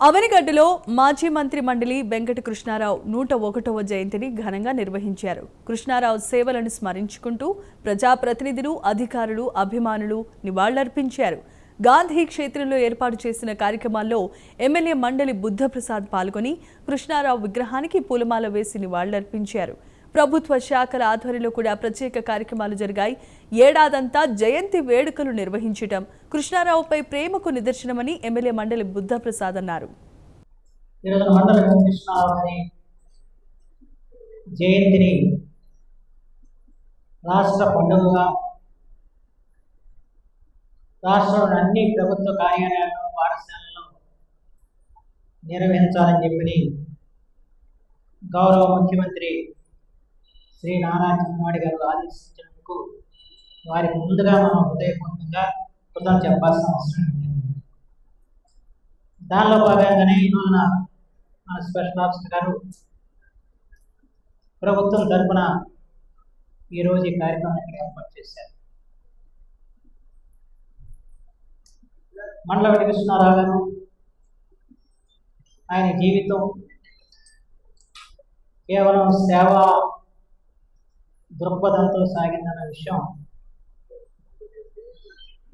అవనిగడ్డలో మాజీ మంత్రి మండలి వెంకట కృష్ణారావు 101వ జయంతిని ఘనంగా నిర్వహించారు. కృష్ణారావు సేవలను స్మరించుకుంటూ ప్రజాప్రతినిధులు, అధికారులు, అభిమానులు నివాళులర్పించారు. గాంధీ క్షేత్రంలో ఏర్పాటు చేసిన కార్యక్రమాల్లో ఎమ్మెల్యే మండలి బుద్ధప్రసాద్ పాల్గొని కృష్ణారావు విగ్రహానికి పూలమాల వేసి నివాళులర్పించారు. ప్రభుత్వ శాఖల ఆధ్వర్యంలో కూడా ప్రత్యేక కార్యక్రమాలు జరిగాయి. ఏడాదంతా జయంతి వేడుకలు నిర్వహించడం కృష్ణారావుపై ప్రేమకు నిదర్శనమని ఎమ్మెల్యే మండలి బుద్ధప్రసాద్ అన్నారు. జయంతిని రాష్ట్ర పండుగగా రాష్ట్రంలోని అన్ని ప్రభుత్వ కార్యాలయాల్లో, పాఠశాలల్లో నిర్వహించాలని చెప్పి గౌరవ ముఖ్యమంత్రి శ్రీ నారా చంద్రబాబు గారు ఆదేశించినందుకు వారికి ముందుగా మనం హృదయపూర్వకంగా కృతజ్ఞతలు చెప్పాల్సిన అవసరం ఉంది. దానిలో భాగంగానే ఈరోజున మన స్పెషల్ ఆఫీసర్ గారు ప్రభుత్వం తరఫున ఈరోజు ఈ కార్యక్రమం ఇక్కడ ఏర్పాటు చేశారు. మండల వెంకట కృష్ణారావు గారు ఆయన జీవితం కేవలం సేవా దృక్పథంతో సాగిందన్న విషయం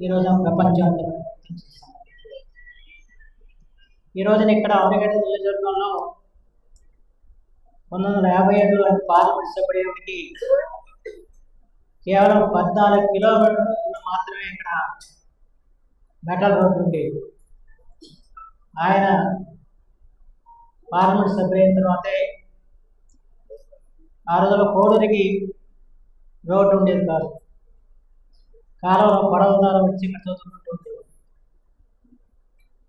ఈరోజు ప్రపంచంలో ఈ రోజున ఇక్కడ అవనిగడ్డ నియోజకవర్గంలో 1957లో పార్లమెంట్ సభ్యుడికి కేవలం 14 కిలోమీటర్లు మాత్రమే ఇక్కడ మెటల్ రోడ్డు ఉండేది. ఆయన పార్లమెంట్ సభ్యులైన తర్వాతే ఆ రోజుల్లో కోడూరికి రోడ్డు ఉండేది కాదు. కాలంలో పడవ ద్వారా వచ్చి ఇక్కడ చదువుకుంటూ ఉండేవాడు.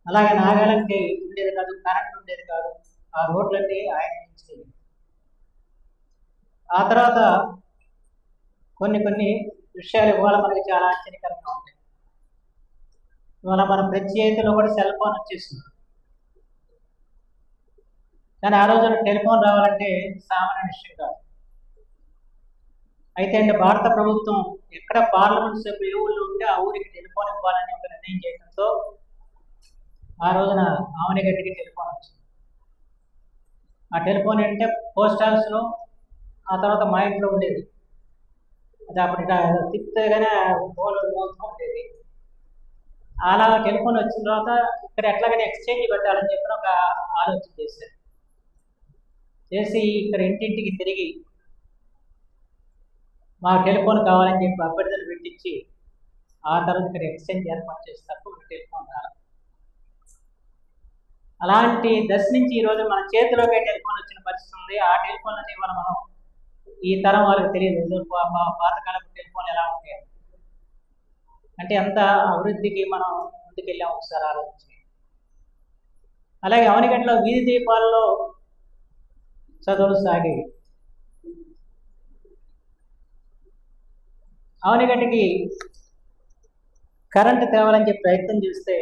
అలాగే నాగాలంకి ఉండేది కాదు, కరెంట్ ఉండేది కాదు. ఆ రోడ్లన్నీ ఆయన ఇచ్చేది. ఆ తర్వాత కొన్ని విషయాలు ఇవాళ మనకి చాలా ఆశ్చర్యకరంగా ఉంటాయి. ఇవాళ మన ప్రతి చేతిలో కూడా సెల్ ఫోన్ వచ్చేసింది. కానీ ఆ రోజున టెలిఫోన్ రావాలంటే సామాన్య విషయం కాదు. అయితే భారత ప్రభుత్వం ఎక్కడ పార్లమెంట్ సభ్యులు ఏ ఊళ్ళో ఉంటే ఆ ఊరికి టెలిఫోన్ ఇవ్వాలని ఒక నిర్ణయం చేయడంతో ఆ రోజున అవనిగడ్డకి టెలిఫోన్ వచ్చింది. ఆ టెలిఫోన్ ఏంటంటే పోస్ట్ ఆఫీస్లో, ఆ తర్వాత మా ఇంట్లో ఉండేది. అది అప్పుడు తిప్పగానే ఫోన్ మోగుతూ ఉండేది. అలా టెలిఫోన్ వచ్చిన తర్వాత ఇక్కడ ఎట్లాగైనా ఎక్స్చేంజ్ పెట్టాలని చెప్పి ఒక ఆలోచన చేశారు. చేసి ఇక్కడ ఇంటింటికి తిరిగి మాకు టెలిఫోన్ కావాలని చెప్పి అభ్యర్థులు పెట్టించి ఆ తర్వాత ఇక్కడ ఎక్స్చేంజ్ ఏర్పాటు చేస్తారు. ఒక టెలిఫోన్ రావాలి. అలాంటి దశ నుంచి ఈరోజు మన చేతిలోకే టెలిఫోన్ వచ్చిన పరిస్థితి ఉంది. ఆ టెలిఫోన్ అనేది మనం ఈ తరం వాళ్ళకి తెలియదు. పాతకాలపు టెలిఫోన్ ఎలా ఉంటాయి అంటే అంత అభివృద్ధికి మనం ముందుకెళ్ళాం ఒకసారి ఆలోచించి. అలాగే అవనిగడ్డలో వీధి దీపాల్లో చదువులు సాగి అవనిగడ్డకి కరెంటు తేవాలని చెప్పి ప్రయత్నం చేస్తే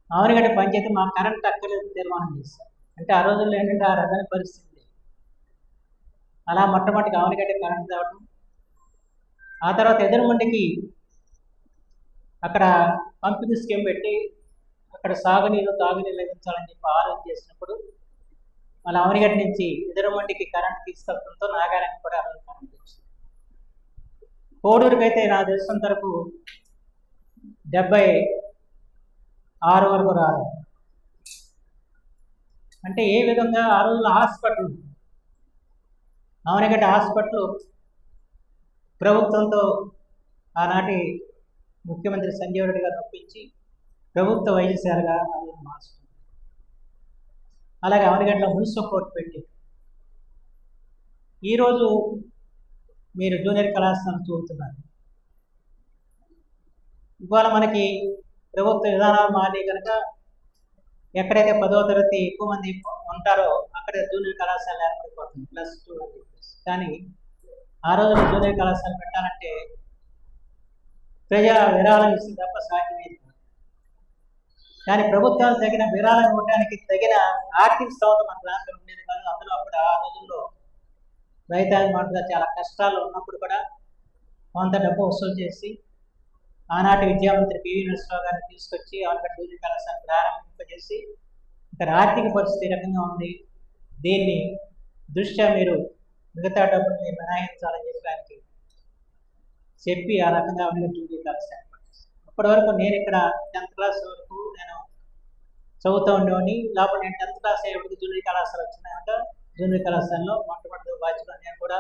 అవనిగడ్డ పంచాయతీ మా కరెంట్ అక్కర్లేదు తీర్మానం చేశారు. అంటే ఆ రోజుల్లో ఏంటంటే ఆ రకమైన పరిస్థితి. అలా మొట్టమొదటిగా అవనిగడ్డ కరెంట్ తేవడం, ఆ తర్వాత ఎదురుమండికి అక్కడ పంపిణీ స్కీమ్ పెట్టి అక్కడ సాగునీరు, తాగునీరు లభించాలని చెప్పి ఆలోచన చేసినప్పుడు మళ్ళీ అవనిగడ్డ నుంచి ఎదురుమండికి కరెంట్ తీసుకెళ్లడంతో నాగారానికి కూడా అరవై కరెంట్ వచ్చింది. కోడూరుకి అయితే నా తెలిసినంత వరకు 76 వరకు రాదు. అంటే ఏ విధంగా ఆ రోజుల్లో హాస్పిటల్, అవనిగడ్డ హాస్పిటల్ ప్రభుత్వంతో ఆనాటి ముఖ్యమంత్రి సంజీవ్ రెడ్డి గారు ఒప్పించి ప్రభుత్వ వైద్యశాలగా మార్చుతుంది. అలాగే అవనిగడ్డలో మున్సిపల్ కోర్టు పెట్టి ఈరోజు మీరు జూనియర్ కళాశాలను చూస్తున్నారు. ఇవాళ మనకి ప్రభుత్వ విధానాలు మారి కనుక ఎక్కడైతే 10వ తరగతి ఎక్కువ మంది ఉంటారో అక్కడ జూనియర్ కళాశాల ఏర్పడిపోతుంది, +2 అని చెప్పేసి. కానీ ఆ రోజున జూనియర్ కళాశాల పెట్టాలంటే ప్రజా విరాళం ఇస్తే తప్ప సాధ్యమేది. కానీ ప్రభుత్వాలు తగిన విరాళం ఇవ్వడానికి తగిన ఆర్థిక స్థోమత మన రాష్ట్రంలో ఉండేది కాదు. అందులో అప్పుడు ఆ రోజుల్లో రైతాంగ మాటగా చాలా కష్టాలు ఉన్నప్పుడు కూడా కొంత డబ్బు వసూలు చేసి ఆనాటి విద్యామంత్రి పివి నరసింహరావు గారిని తీసుకొచ్చి అవనిగడ్డ జూనియర్ కళాశాల ప్రారంభింపజేసి ఇక్కడ ఆర్థిక పరిస్థితి ఈ రకంగా ఉంది, దీన్ని దృష్ట్యా మీరు మిగతా డబ్బులు మీరు మినహాయించాలని చెప్పడానికి చెప్పి ఆ రకంగా జూనియర్ కళాశాల అప్పటి వరకు నేను ఇక్కడ 10th క్లాస్ వరకు నేను చదువుతూ ఉండేవాడిని. లోపల నేను 10th క్లాస్ అయ్యేప్పటికి జూనియర్ కళాశాల వచ్చినాక జూనియర్ కళాశాలలో మొట్టమొదటి బ్యాచ్లో నేను కూడా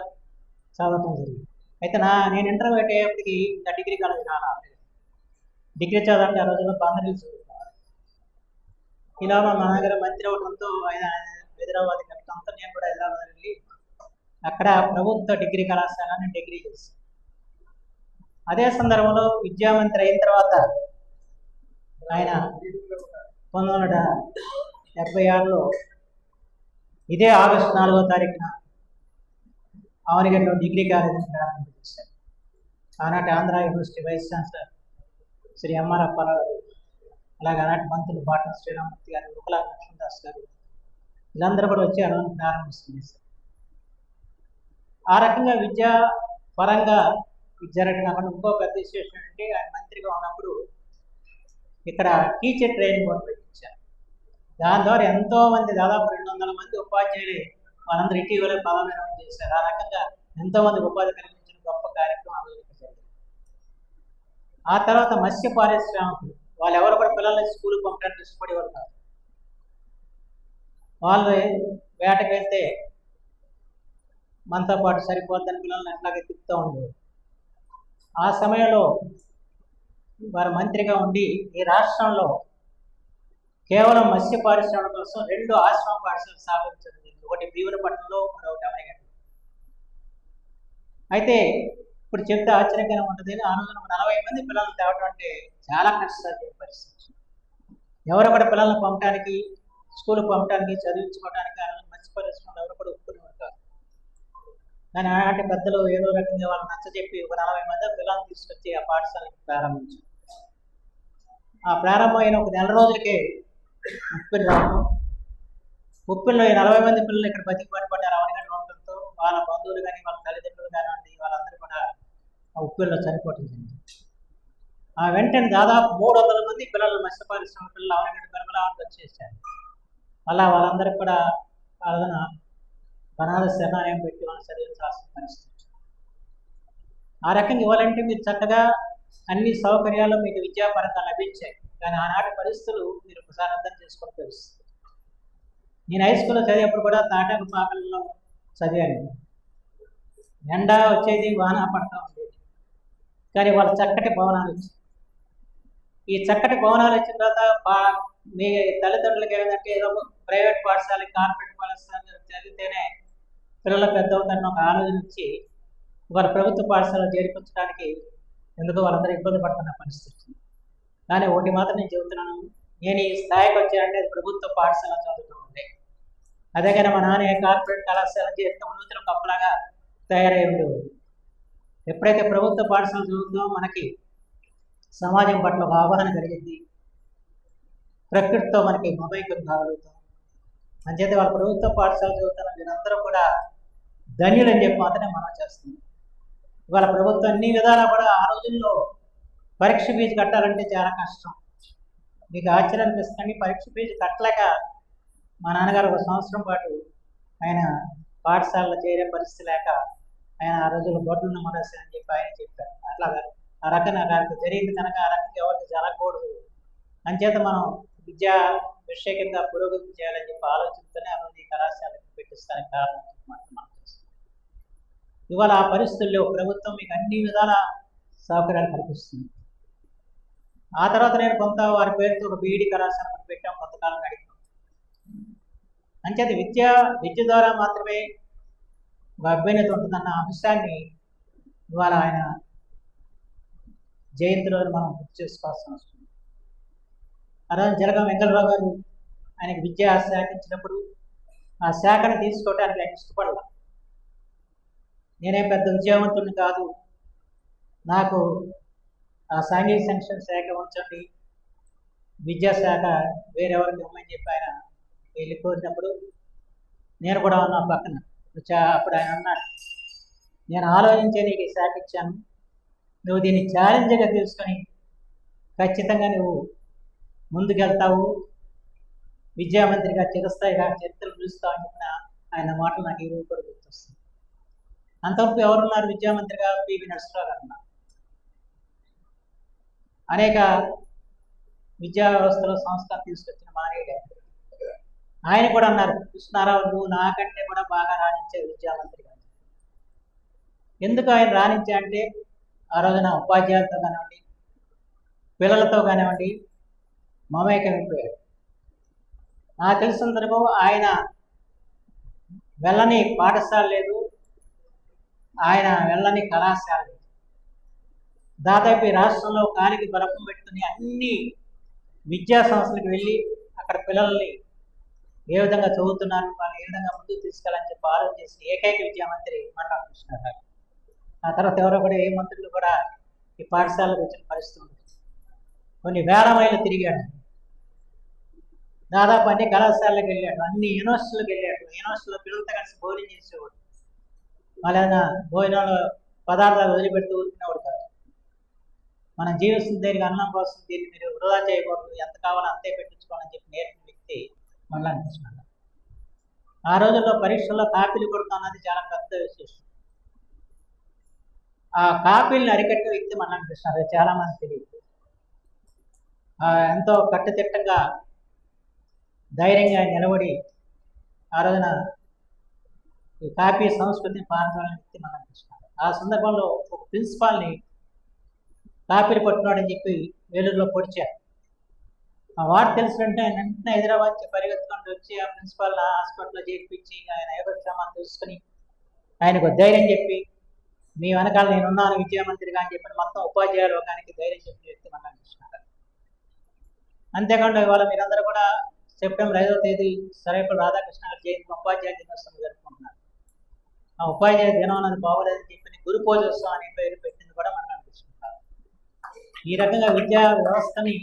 చదవటం జరిగింది. అయితే నేను ఇంటర్మీడియట్ అయ్యేప్పటికి ఇంకా డిగ్రీ కాలేజ్ రాలేదు. డిగ్రీ చదవాలంటే ఆ రోజుల్లో బందరీలు చదువుకోవాలి. ఇలా మా నాన్నగారు మంత్రి అవడంతో ఆయన హైదరాబాద్ కట్టడంతో నేను కూడా హైదరాబాద్ వెళ్ళి అక్కడ ప్రభుత్వ డిగ్రీ కళాశాల డిగ్రీ చేశాను. అదే సందర్భంలో విద్యామంత్రి అయిన తర్వాత ఆయన 1976లో ఇదే ఆగస్టు 4వ తారీఖున అవనిగడ్డలో డిగ్రీ కాలేజీని ప్రారంభం చేశారు. ఆనాటి Andhra university vice chancellor Shri MR Apparao garu, అలాగే ఆనాటి మంత్రులు బాటం శ్రీరామూర్తి గారు, రూపలా లక్ష్మణదాస్ గారు, వీళ్ళందరూ కూడా వచ్చి అలా ప్రారంభిస్తుంది. ఆ రకంగా విద్యా పరంగా జరగడం కాకుండా ఇంకో పెద్ద విశేషం అంటే ఆయన మంత్రిగా ఉన్నప్పుడు ఇక్కడ టీచర్ ట్రైనింగ్ కూడా పెట్టించారు. దాని ద్వారా ఎంతో మంది దాదాపు 200 మంది ఉపాధ్యాయులు వాళ్ళందరూ ఇటీవల పదవిరమణ చేశారు. ఆ రకంగా ఎంతో మంది ఉపాధి కల్పించిన గొప్ప కార్యక్రమం జరిగింది. ఆ తర్వాత మత్స్య పారిశ్రామికులు వాళ్ళు ఎవరు కూడా పిల్లల్ని స్కూల్కి పంపడానికి ఇష్టపడేవారు కాదు. వాళ్ళు వేటకు వెళ్తే మనతో పాటు సరిపోద్దని పిల్లల్ని అట్లాగే తిప్పుతూ ఉండేవారు. ఆ సమయంలో వారు మంత్రిగా ఉండి ఈ రాష్ట్రంలో కేవలం మత్స్య పారిశ్రామిక కోసం 2 ఆశ్రమ పాఠశాలలు స్థాపించడం జరిగింది. ఒకటి భీములపట్నంలో, మరొకటి అవనిగడ్డ. అయితే ఇప్పుడు చెప్తే ఆశ్చర్యంగా ఉంటుంది. ఆ రోజున 40 మంది పిల్లలు తేవడం అంటే చాలా కష్టసాధ్య పరిస్థితి. ఎవరు కూడా పిల్లల్ని పంపడానికి, స్కూల్కి పంపడానికి, చదివించుకోవడానికి ఆ రోజు మత్స్య పరిశ్రమలు ఎవరు కూడా ఒప్పుకునేవారు కాదు. కానీ ఆనాటి పెద్దలు ఏదో రకంగా వాళ్ళు నచ్చజెప్పి ఒక 40 మంది పిల్లల్ని తీసుకొచ్చి ఆ పాఠశాలని ప్రారంభించారు. ఆ ప్రారంభమైన ఒక నెల రోజులకే ఉప్పిల్ రావడం, ఉప్పిల్లో 40 మంది పిల్లలు ఇక్కడ బతికి పడిపడ్డారు. అవనిగడ్డ ఉండడంతో వాళ్ళ బంధువులు కానీ, వాళ్ళ తల్లిదండ్రులు కానివ్వండి, వాళ్ళందరూ కూడా ఆ ఉప్పిల్లో చనిపోవడం జరిగింది. ఆ వెంటనే దాదాపు 300 మంది పిల్లలు, మత్స్య పారిశ్రామిక పిల్లలు అవనిగడ్డ గర్భలానికి వచ్చేసారు. అలా వాళ్ళందరికీ కూడా వాళ్ళ అనాథ శరణాలయం పెట్టి వాళ్ళు చదివించాల్సిన పరిస్థితి. ఆ రకంగా ఇవ్వాలంటే మీరు చక్కగా అన్ని సౌకర్యాలు మీకు విద్యాపరంగా లభించాయి. కానీ ఆనాటి పరిస్థితులు మీరు ఒకసారి అర్థం చేసుకొని తెలుస్తుంది. నేను హై స్కూల్లో చదివేప్పుడు కూడా తాటాకు పాకల్లో చదివాను. ఎండ వచ్చేది, వాన పడతా ఉండేది. కానీ వాళ్ళ చక్కటి భవనాలు వచ్చాయి. ఈ చక్కటి భవనాలు వచ్చిన తర్వాత మీ తల్లిదండ్రులకి ఏదంటే ఏదో ప్రైవేట్ పాఠశాల, కార్పొరేట్ పాఠశాల చదివితేనే పిల్లలు పెద్ద అవుతారని ఒక ఆలోచన వచ్చి వాళ్ళ ప్రభుత్వ పాఠశాలలో చేర్పించడానికి ఎందుకో వాళ్ళందరూ ఇబ్బంది పడుతున్న పరిస్థితి. కానీ ఒకటి మాత్రం నేను చెబుతున్నాను, నేను ఈ స్థాయికి వచ్చానంటే అది ప్రభుత్వ పాఠశాల చదువుతూ ఉండే. అదే కానీ మా నాన్న కార్పొరేట్ కళాశాల చేస్తే ఉన్నతులు కప్పలాగా తయారై ఉండేవాడు. ఎప్పుడైతే ప్రభుత్వ పాఠశాల చదువుతుందో మనకి సమాజం పట్ల ఒక అవగాహన కలిగింది, ప్రకృతితో మనకి మమైక్యం కాగలుగుతాం. అంచేత వాళ్ళ ప్రభుత్వ పాఠశాల చదువుతున్న మీరందరూ కూడా ధన్యులని చెప్పి మాత్రమే మనం చేస్తున్నాం. ఇవాళ ప్రభుత్వం అన్ని విధాలా కూడా ఆ రోజుల్లో పరీక్ష ఫీజు కట్టాలంటే చాలా కష్టం. మీకు ఆశ్చర్యం అనిపిస్తుంది, పరీక్ష ఫీజు కట్టలేక మా నాన్నగారు 1 సంవత్సరం పాటు ఆయన పాఠశాలలో చేరే పరిస్థితి లేక ఆయన ఆ రోజుల్లో బొడ్డున్న మనసు అని చెప్పి ఆయన చెప్పారు. అట్లాగా ఆ రకంగా నాకు జరిగింది కనుక ఆ రకంగా ఎవరికి జరగకూడదు. అంచేత మనం విద్యా విషయంగా పురోగతి చేయాలని చెప్పి ఆలోచనతోనే ఆ రోజు ఈ కళాశాలకు పెట్టిస్తానికి కారణం మాత్రం. ఇవాళ ఆ పరిస్థితుల్లో ప్రభుత్వం మీకు అన్ని విధాల సౌకర్యాలు కల్పిస్తుంది. ఆ తర్వాత నేను కొంత వారి పేరుతో ఒక బీఈడి కళాశాల పెట్టాం, కొంతకాలం నడిపాం. అంచేది విద్య ద్వారా మాత్రమే ఒక అభ్యున్నతి ఉంటుందన్న అంశాన్ని ఇవాళ ఆయన జయంతి రోజు మనం గుర్తు చేసుకోవాల్సిన అవసరం. ఆ రోజు జలగం వెంకటరావు గారు ఆయనకి విద్యా శాఖ ఇచ్చినప్పుడు ఆ శాఖను తీసుకోవడానికి ఆయన ఇష్టపడాల. నేనే పెద్ద విద్యావంతుడిని కాదు, నాకు ఆ సాంఘిక సంక్షేమ శాఖ ఉంచండి, విద్యాశాఖ వేరెవరికి ఇవ్వమని చెప్పి ఆయన వెళ్ళి కోరినప్పుడు నేను కూడా ఉన్నా పక్కన. అప్పుడు ఆయన అన్నాడు, నేను ఆలోచించే నీకు ఈ శాఖ ఇచ్చాను, నువ్వు దీన్ని ఛాలెంజ్గా తీసుకొని ఖచ్చితంగా నువ్వు ముందుకెళ్తావు, విద్యామంత్రిగా చిరస్థాయిగా చరిత్రలు పిలుస్తామని చెప్పిన ఆయన మాటలు నాకు ఈ రోజు కూడా గుర్తొస్తుంది. అంతవరకు ఎవరున్నారు విద్యామంత్రిగా? పివి నరసింహారావు గారు ఉన్నారు. అనేక విద్యా వ్యవస్థలో సంస్కరణ తీసుకొచ్చిన మానేయుడు ఆయన కూడా అన్నారు, కృష్ణారావు నువ్వు నాకంటే కూడా బాగా రాణించే విద్యామంత్రిగా. ఎందుకు ఆయన రాణించా అంటే ఆ రోజున ఉపాధ్యాయులతో కానివ్వండి, పిల్లలతో కానివ్వండి మమేకమైపోయాడు. నాకు తెలిసినంతవరకు ఆయన వెళ్ళని పాఠశాల లేదు, ఆయన వెళ్ళని కళాశాల లేదు. దాదాపు ఈ రాష్ట్రంలో కాలికి బలపం పెట్టుకుని అన్ని విద్యా సంస్థలకు వెళ్ళి అక్కడ పిల్లల్ని ఏ విధంగా చదువుతున్నారు, వాళ్ళని ఏ విధంగా ముందుకు తీసుకెళ్ళాలని చెప్పి ఆలోచన చేసిన ఏకైక విద్యామంత్రి మండల కృష్ణారావు. ఆ తర్వాత ఎవరో కూడా ఏ మంత్రులు కూడా ఈ పాఠశాలకు వచ్చిన పరిస్థితి ఉంది. కొన్ని వేల మైళ్ళు తిరిగాడు, దాదాపు అన్ని కళాశాలకు వెళ్ళాడు, అన్ని యూనివర్సిటీలకు వెళ్ళాడు, యూనివర్సిటీలో పిల్లలతో కలిసి భోజనం చేసేవాడు. మళ్ళీ భోజనంలో పదార్థాలు వదిలిపెడుతూ ఊరుకునేవాడు కాదు. మనం జీవిస్తుంది దేనికి అన్నం కోసం, దీన్ని మీరు వృధా చేయకూడదు, ఎంత కావాలో అంతే పెట్టించుకోవాలని చెప్పి నేర్పిన వ్యక్తి మండల కృష్ణారావు. ఆ రోజుల్లో పరీక్షల్లో కాపీలు కొడతాం అన్నది చాలా పెద్ద విశేషం. ఆ కాపీలను అరికట్టే వ్యక్తి మండల కృష్ణారావు. చాలా మంది తెలియదు. ఎంతో కట్టుదిట్టంగా ధైర్యంగా నిలబడి ఆ రోజున ఈ కాపీ సంస్కృతిని పాల్గొనే వ్యక్తి మండల కృష్ణారావు. ఆ సందర్భంలో ఒక ప్రిన్సిపాల్ని కాపీలు పట్టుకున్నాడని చెప్పి వేలూరులో పొడిచారు. ఆ వార్త తెలిసినట్టే ఆయన వెంటనే హైదరాబాద్ పరిగెత్తుకుంటూ వచ్చి ఆ ప్రిన్సిపాల్ హాస్పిటల్లో చేర్పించి ఆయన యోగక్షేమాన్ని తెలుసుకుని ఆయనకు ధైర్యం చెప్పి మీ వెనకాల నేనున్నాను విద్యామంత్రిగా అని చెప్పి మొత్తం ఉపాధ్యాయ లోకానికి ధైర్యం చెప్పిన వ్యక్తి మండల కృష్ణారావు. అంతేకాకుండా ఇవాళ మీరందరూ కూడా సెప్టెంబర్ 5వ తేదీ సర్వేపల్లి రాధాకృష్ణ గారి జయంతి ఉపాధ్యాయ దినోత్సవం జరుపుకుంటున్నారు. ఆ ఉపాధ్యాయ దినం అన్నది బాగోలేదని చెప్పి గురు పూజోత్సవం అనే పేరు పెట్టింది కూడా మండల కృష్ణారావు. ఈ రకంగా విద్యా వ్యవస్థని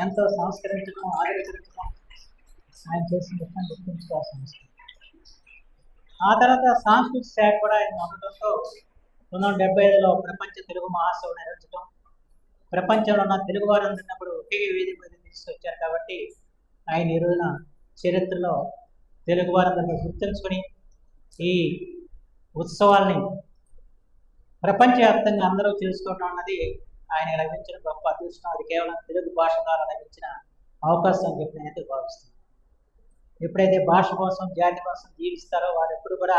ఎంతో సంస్కరించడం, ఆదరించడం ఆయన చేసిన విషయం గుర్తుంచుకోవాల్సిన అవసరం. ఆ తర్వాత సాంస్కృతిక శాఖ కూడా ఆయన ఉండటంతో 1975లో ప్రపంచ తెలుగు మహాసభ నిర్వహించడం, ప్రపంచంలో ఉన్న తెలుగు వారు అందరినప్పుడు ఒకే వేదిక మీద తీసుకొచ్చారు. కాబట్టి ఆయన ఈ రోజున చరిత్రలో తెలుగు వారందరినీ గుర్తుంచుకొని ఈ ఉత్సవాల్ని ప్రపంచవ్యాప్తంగా అందరూ తెలుసుకోవడం అన్నది ఆయన లభించిన గొప్ప అదృష్టం. అది కేవలం తెలుగు భాష ద్వారా లభించిన అవకాశం అని చెప్పి నేనైతే భావిస్తున్నాను. ఎప్పుడైతే భాష కోసం, జాతి కోసం జీవిస్తారో వారు ఎప్పుడు కూడా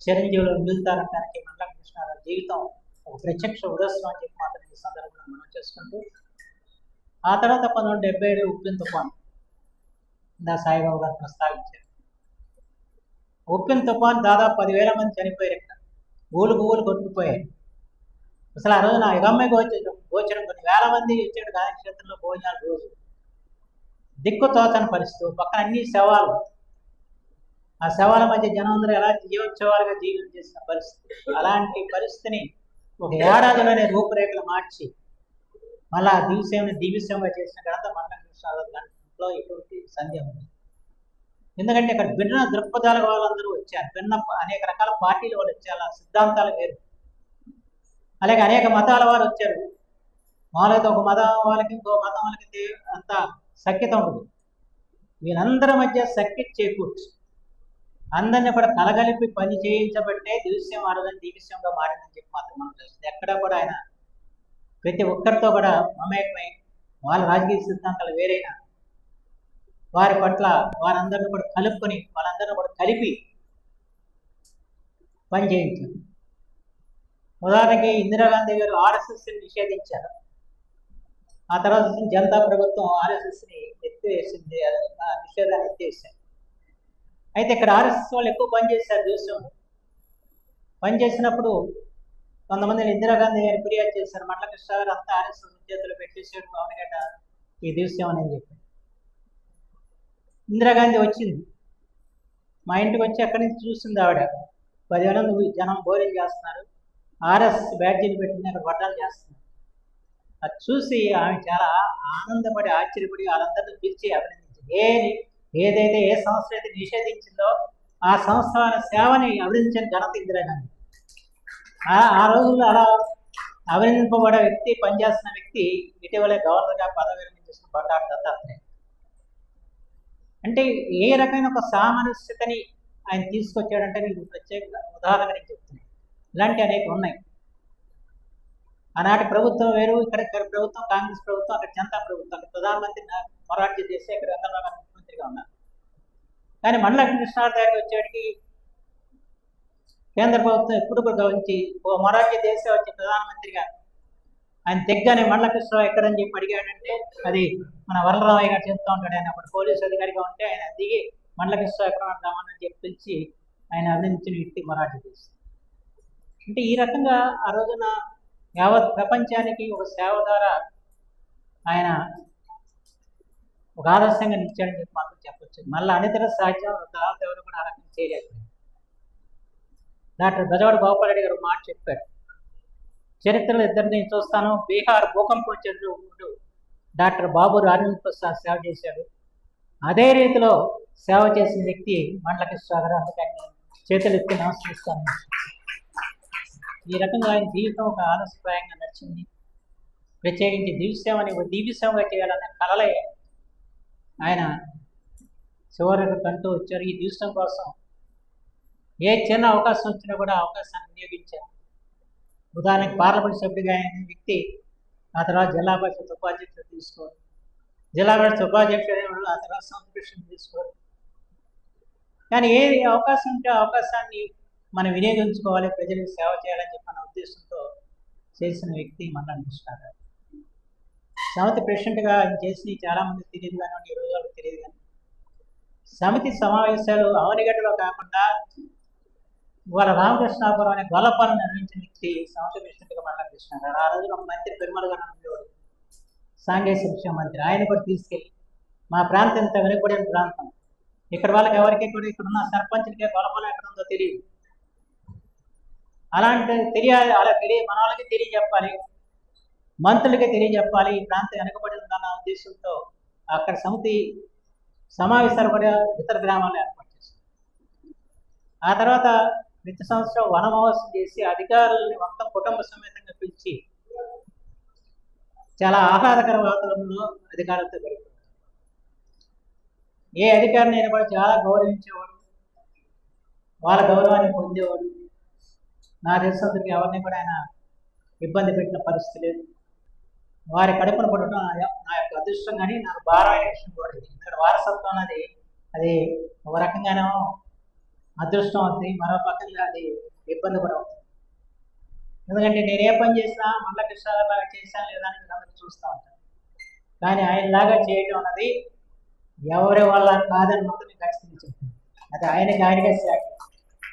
చిరంజీవులు మిగులుతారంటానికి మండల కృష్ణారావు జీవితం ఒక ప్రత్యక్ష ఉదస్వం అని చెప్పి మాత్రం ఈ సందర్భంగా మనం చేసుకుంటూ, ఆ తర్వాత 1977 ఉప్పిన తుఫాన్ ఇందా సాయిబాబు గారు ప్రస్తావించారు. ఉప్పిన తుఫాన్ దాదాపు 10,000 మంది చనిపోయారు. ఇక్కడ ఊలు కొట్టుకుపోయాయి. అసలు ఆ రోజున యుగమ్మ గోచరం కొన్ని వేల మంది వచ్చాడు గాయక్షేత్రంలో భోజనాలు రోజు. దిక్కు తోచని పరిస్థితి, పక్కన అన్ని శవాలు. ఆ శవాల మధ్య జనం అందరూ ఎలా జీవోత్సవాలుగా జీవనం చేసిన పరిస్థితి. అలాంటి పరిస్థితిని ఒక ఏడాదిలోనే రూపురేఖలు మార్చి మళ్ళా దివ్యసేవగా చేసిన ఘనత మండల కృష్ణారావు దాంట్లో ఎటువంటి సందేహం ఉంది. ఎందుకంటే ఇక్కడ భిన్న దృక్పథాల వాళ్ళందరూ వచ్చారు, అనేక రకాల పార్టీల వాళ్ళు వచ్చారు, సిద్ధాంతాలు వేరు. అలాగే అనేక మతాల వారు వచ్చారు. మాలైతే ఒక మతం వాళ్ళకి ఇంకో మతం వాళ్ళకి అంత సఖ్యత ఉంటుంది. వీళ్ళందరి మధ్య సఖ్యత చేకూర్చి అందరినీ కూడా కలగలిపి పని చేయించబట్టే దివ్యసేవ ఆ రోజున దివ్యసేవగా మారిందని చెప్పి మాత్రం మనం తెలుస్తుంది. ఎక్కడ కూడా ఆయన ప్రతి ఒక్కరితో కూడా మమేకమై వాళ్ళ రాజకీయ సిద్ధాంతాలు వేరైనా వారి పట్ల వారందరిని కూడా కలుపుకొని వాళ్ళందరినీ కూడా కలిపి పని చేయించారు. ఉదాహరణకి ఇందిరాగాంధీ గారు ఆర్ఎస్ఎస్ని నిషేధించారు. ఆ తర్వాత జనతా ప్రభుత్వం ఆర్ఎస్ఎస్ని ఎత్తివేసింది, నిషేధాన్ని ఎత్తివేశారు. అయితే ఇక్కడ ఆర్ఎస్ఎస్ వాళ్ళు ఎక్కువ పనిచేశారు దేశంలో. పనిచేసినప్పుడు కొంతమంది ఇందిరాగాంధీ గారు ఫిర్యాదు చేశారు, మండల కృష్ణ గారు అంతా ఆర్ఎస్ఎస్ చేతులు పెట్టేసాడు పవన్ గడ్డ ఈ దేశం అని చెప్పి. ఇందిరాగాంధీ వచ్చింది, మా ఇంటికి వచ్చి అక్కడి నుంచి చూసింది ఆవిడ. 10,000 మంది జనం భోజనం చేస్తున్నారు, ఆర్ఎస్ఎస్ బ్యాడ్జీలు పెట్టింది, అక్కడ వడ్డాలు చేస్తున్నారు. అది చూసి ఆమె చాలా ఆనందపడి ఆశ్చర్యపడి వాళ్ళందరినీ పిలిచి అభినందించింది. ఏదైతే ఏ సంస్థ అయితే నిషేధించిందో ఆ సంస్థ సేవని అభినందించిన ఘనత ఇందిరాగాంధీ. ఆ రోజుల్లో అలా అభినందింపబడే వ్యక్తి, పనిచేస్తున్న వ్యక్తి ఇటీవలే గవర్నర్గా పదవి విరమణ చేసిన బండారు దత్తాత్రేయ. అంటే ఏ రకమైన ఒక సామరస్యతని ఆయన తీసుకొచ్చాడంటే ఇది ప్రత్యేక ఉదాహరణ నేను చెప్తున్నాను. ఇలాంటి అనేక ఉన్నాయి. ఆనాటి ప్రభుత్వం వేరు, ఇక్కడ ప్రభుత్వం కాంగ్రెస్ ప్రభుత్వం, అక్కడ జనతా ప్రభుత్వం. అక్కడ ప్రధానమంత్రి మొరార్జీ దేశాయ్, ఇక్కడ చంద్రబాబు నాయుడు ముఖ్యమంత్రిగా ఉన్నారు. కానీ మండల కృష్ణారావు దగ్గరికి వచ్చేటికి కేంద్ర ప్రభుత్వం ఎప్పుడు కూడా గమనించి మొరార్జీ దేశాయ్ వచ్చి ప్రధానమంత్రిగా ఆయన తెగ్గానే మండల కృష్ణరావు ఎక్కడని చెప్పి అడిగాడంటే అది మన వరలరామయ్య గారు చెప్తూ ఉంటాడు. ఆయన అప్పుడు పోలీసు అధికారిగా ఉంటే ఆయన దిగి మండల కృష్ణరావు ఎక్కడ ఉంటామని చెప్పించి ఆయన అభినందించిన వ్యక్తి మొరార్జీ దేశాయ్. అంటే ఈ రకంగా ఆ రోజున యావత్ ప్రపంచానికి ఒక సేవ ద్వారా ఆయన ఒక ఆదర్శంగా నిలిచాడని చెప్పి మాత్రం చెప్పొచ్చు. మళ్ళీ అనితర సాధ్యం తర్వాత ఎవరు కూడా ఆ రకంగా చేయలేదు. డాక్టర్ బెజవాడ గోపాలరెడ్డి గారు మాట చెప్పారు, చరిత్రలో ఇద్దరిని చూస్తాను. బీహార్ భూకంపం చెందినప్పుడు డాక్టర్ బాబు రాజేంద్ర ప్రసాద్ సేవ చేశాడు. అదే రీతిలో సేవ చేసిన వ్యక్తి మండల కృష్ణరావు గారు. అందుకని చేతులు ఎత్తి నమస్కరిస్తాను. ఈ రకంగా ఆయన జీవితం ఒక ఆదర్శప్రాయంగా నడిచింది. ప్రత్యేకించి దివ్యసేవని దివ్యసేవగా చేయాలనే కలలే ఆయన చివరికి కంటూ వచ్చారు. ఈ దివ్యసేవ కోసం ఏ చిన్న అవకాశం వచ్చినా కూడా అవకాశాన్ని వినియోగించారు. ఉదాహరణకి పార్లమెంట్ సభ్యుడిగా అయిన వ్యక్తి ఆ తర్వాత జిల్లా పరిషత్ ఉపాధ్యక్షుడు తీసుకోరు, జిల్లా పరిషత్ ఉపాధ్యక్షుడు ఆ తర్వాత సంస్కృష్ణ తీసుకోరు. కానీ ఏ అవకాశం ఉంటే అవకాశాన్ని మనం వినియోగించుకోవాలి, ప్రజలకు సేవ చేయాలని చెప్పిన ఉద్దేశంతో చేసిన వ్యక్తి మండల కృష్ణరావు గారు. సమితి ప్రెసిడెంట్గా ఆయన చేసి చాలామంది తెలియదు కానీ ఈ రోజు వాళ్ళకి తెలియదు. కానీ సమితి సమావేశాలు అవనిగడ్డలో కాకుండా వాళ్ళ రామకృష్ణాపురం అనే గొల్లపాలను నిర్వహించిన వ్యక్తి సమితి ప్రెసిడెంట్గా మండల కృష్ణరావు గారు. ఆ రోజున ఒక మంత్రి పెరుమల గారు ఉండేవాడు, సాంఘిక శిక్షణ మంత్రి. ఆయన కూడా తీసుకెళ్ళి మా ప్రాంతం ఇంత వెనుకబడిన ప్రాంతం, ఇక్కడ వాళ్ళకి ఎవరికి కూడా ఇక్కడ ఉన్న సర్పంచ్లకే గొల్లపాలెం ఎక్కడ ఉందో తెలియదు. అలాంటి తెలియాలి, అలా మన వాళ్ళకి తెలియజెప్పాలి, మంత్రులకి తెలియజెప్పాలి ఈ ప్రాంతం వెనకబడిందన్న ఉద్దేశంతో అక్కడ సమితి సమావేశాలు కూడా ఇతర గ్రామాల్లో ఏర్పాటు చేశారు. ఆ తర్వాత ప్రతి సంవత్సరం వనమహోత్సవం చేసి అధికారులని మొత్తం కుటుంబ సమేతంగా పిలిచి చాలా ఆహ్లాదకర వాతావరణంలో అధికారులతో గడిపారు. ఏ అధికారిని అయినా కూడా చాలా గౌరవించేవాడు, వాళ్ళ గౌరవాన్ని పొందేవాడు. నా తెలిసినందుకు ఎవరిని కూడా ఆయన ఇబ్బంది పెట్టిన పరిస్థితి లేదు. వారి కడుపున పడటం నా యొక్క అదృష్టం, కానీ నాకు భారమైన విషయం కూడా ఇది. ఇక్కడ వారసత్వం అన్నది అది ఒక రకంగానేమో అదృష్టం అవుతుంది, మరో పక్కన అది ఇబ్బంది కూడా అవుతుంది. ఎందుకంటే నేను ఏ పని చేసినా మండల కృష్ణరావు లాగా చేశాను లేదా అని మీరు అందరూ చూస్తూ ఉంటారు. కానీ ఆయనలాగా చేయటం అన్నది ఎవరి వల్ల కాదని మాత్రం ఖచ్చితంగా చెప్తుంది. అది ఆయనగా శాఖ,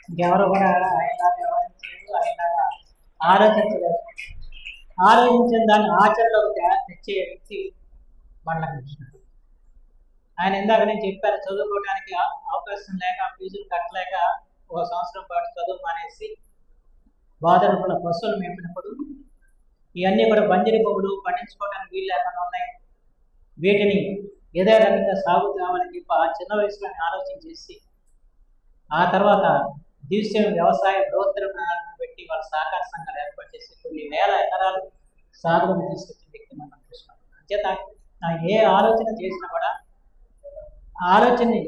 ఇంకెవరు కూడా ఆయనలాగా ఎవరైనా చేయరు, ఆయనలాగా ఆలోచించలేదు. ఆలోచించిన దాన్ని ఆచరణలోకి తెచ్చే వ్యక్తి మండల కృష్ణరావు. ఆయన ఇందాక నేను చెప్పారు, చదువుకోవడానికి అవకాశం లేక ఫీజులు కట్టలేక ఒక సంవత్సరం పాటు చదువు మానేసి బాధలు పశువులు మేపినప్పుడు ఇవన్నీ కూడా బంజరి భూములు పండించుకోవడానికి వీలు లేకుండా ఉన్నాయి, వీటిని ఏదో రకంగా సాగు కావాలని చెప్పి ఆ చిన్న వయసులో ఆలోచన చేసి ఆ తర్వాత దివ్యసేవ వ్యవసాయ బృహత్తర ప్రణాళికను పెట్టి వాళ్ళ సహకార సంఘాలు ఏర్పాటు చేసి కొన్ని వేల ఎకరాలు సాగులను తీసుకొచ్చిన వ్యక్తి మండల కృష్ణరావు. అంచేత ఏ ఆలోచన చేసినా కూడా ఆ ఆలోచనని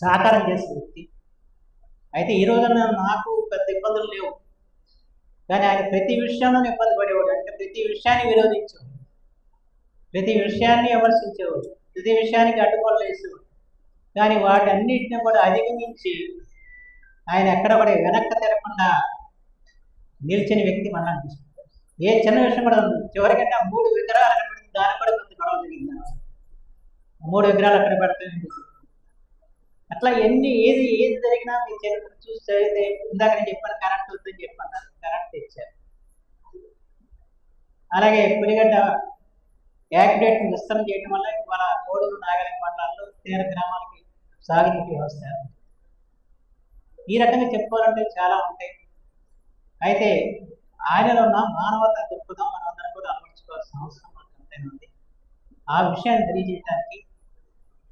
సాకారం చేసే వ్యక్తి. అయితే ఈ రోజున నాకు పెద్ద ఇబ్బందులు లేవు, కానీ ఆయన ప్రతి విషయంలో ఇబ్బంది పడేవాడు. అంటే ప్రతి విషయాన్ని విరోధించేవాడు, ప్రతి విషయాన్ని విమర్శించేవాడు, ప్రతి విషయానికి అడ్డుకోలు వేసేవాడు. కానీ వాటన్నిటిని కూడా అధిగమించి ఆయన ఎక్కడ కూడా వెనక్కి తిరగకుండా నిలిచిన వ్యక్తి మండల కృష్ణరావు. ఏ చిన్న విషయం కూడా ఉంది, చివరికంటే 3 విగ్రహాలు అక్కడ పెడితే దానికి కూడా కొంత గొడవ జరిగింది. 3 విగ్రహాలు అక్కడ పెడతాయి. అట్లా ఏది జరిగినా మీ చరిత్ర చూసి చదివితే ఇందాక నేను చెప్పాను కరెంట్ వద్దని చెప్పాను, కరెంట్ తెచ్చారు. అలాగే పులిగడ్డ యాక్సిడెంట్ విస్తరణ చేయడం వల్ల మన కోడూరు నాగలింగ మండలాల్లో తీర గ్రామాలకి సాగునీటి వస్తారు. ఈ రకంగా చెప్పుకోవాలంటే చాలా ఉంటాయి. అయితే ఆయనలో ఉన్న మానవతా దృక్పథం మనందరం కూడా అమర్చుకోవాల్సిన అవసరం మనకు ఎంతైనా ఉంది. ఆ విషయాన్ని తెలియజేయడానికి,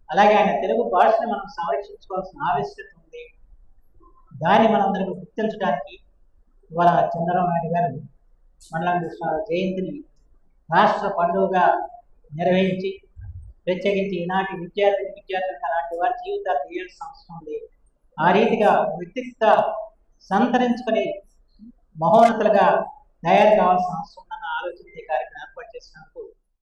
అలాగే ఆయన తెలుగు భాషను మనం సంరక్షించుకోవాల్సిన ఆవశ్యకత ఉంది. దాన్ని మనందరికీ గుర్తించడానికి ఇవాళ చంద్రబాబు నాయుడు గారు మండల కృష్ణరావు జయంతిని రాష్ట్ర పండుగగా నిర్వహించి ప్రత్యేకించి ఈనాటి విద్యార్థులకు అలాంటి వారి జీవితాలు తీయాల్సిన అవసరం ఉంది. ఆ రీతిగా వ్యక్తిత్వ సంతరించుకుని మహోన్నతులుగా తయారు కావాల్సిన అవసరం ఉందన్న ఆలోచన ఈ కార్యక్రమం ఏర్పాటు చేసినందుకు